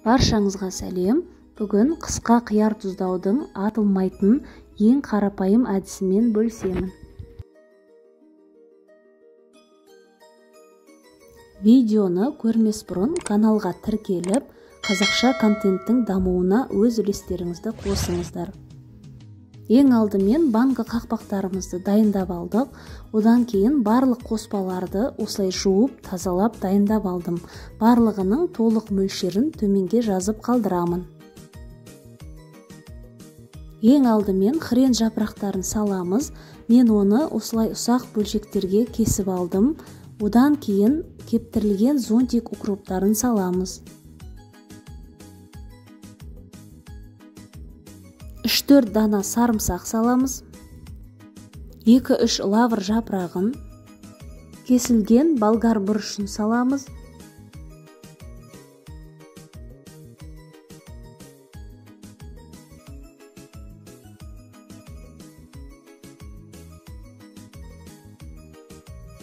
Баршаңызға сәлем. Бүгін қысқа қияр тұздаудың атылмайтын ең қарапайым әдісімен бөлісемін. Видеоны көрмес бұрын каналға тіркеліп, қазақша контенттің дамуына өз үлестеріңізді қосыңыздар. Ең алдымен банка қақпақтарымызды дайындап алдық. Одан кейін барлық қоспаларды осылай жуып, тазалап дайындап алдым. Барлығының толық мөлшерін төменге жазып қалдырамын. Ең алдымен хрен жапырақтарын саламыз. Мен оны осылай ұсақ бөлшектерге кесіп алдым. Одан кейін кептірілген зонтик укроптарын саламыз. 3-4 дана сарымсақ саламыз. 2-3 лавр жапырағын, кесілген болгар бұрышын саламыз.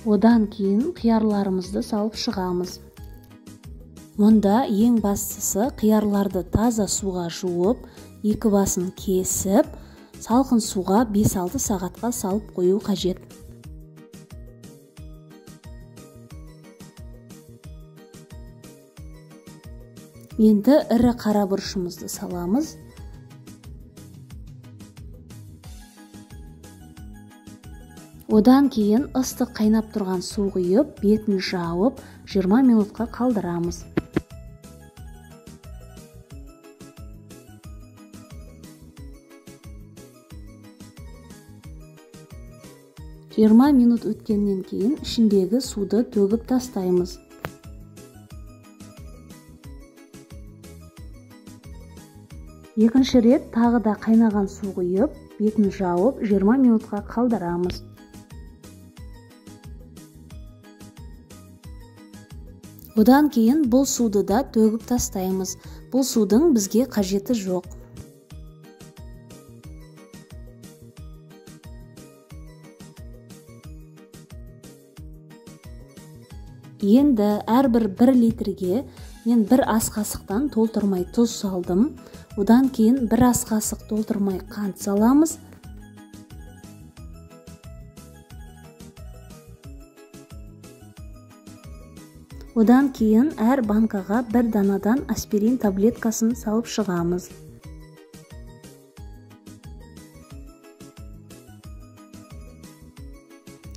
Одан кейін қиярларымызды салып шығамыз. Мұнда ең бастысы қиярларды таза суға жуып, 2 басын кесіп, салқын суға 5-6 сағатқа салып қою қажет. Енді ірі қара бұрышымызды саламыз. Одан кейін ыстық қайнап тұрған су құйып, бетін жауып, 20 минутқа қалдырамыз. Жиырма минут өткеннен кейін ішіндегі суды төгіп тастаймыз. Екінші рет тағы да қайнаған су құйып, бетін жауып, 20 минутқа қалдырамыз. Одан кейін бұл суды да төгіп тастаймыз. Бұл судың бізге қажеті жоқ. Енді әрбір 1 литрге мен 1 ас қасықтан толтырмай тұз салдым. Одан кейін 1 ас қасық толтырмай қант саламыз. Одан кейін әр банкаға 1 данадан аспирин таблеткасын салып шығамыз.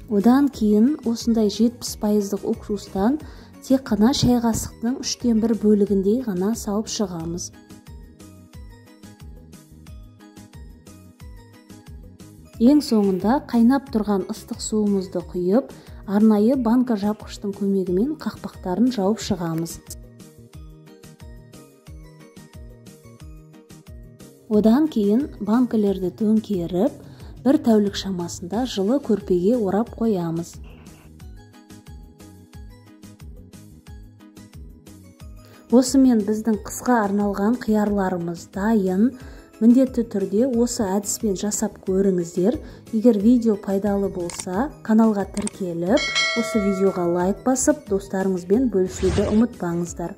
Одан кейін осындай 70% уксустан тек қана шай қасықтың 3/1 бөлігіндей ғана салып шығамыз. Ең соңында қайнап тұрған ыстық суымызды құйып, арнайы банка жапқыштың көмегімен қақпақтарын жауып шығамыз. Одан кейін банкілерді төңкеріп, 1 тәулік шамасында жылы көрпеге орап қоямыз. Осымен біздің қысқа арналған қиярларымыз дайын. Міндетті түрде осы әдіспен жасап көріңіздер. Егер видео пайдалы болса, каналға тіркеліп, осы видеоға лайк басып, достарыңызбен бөлісуді ұмытпаңыздар.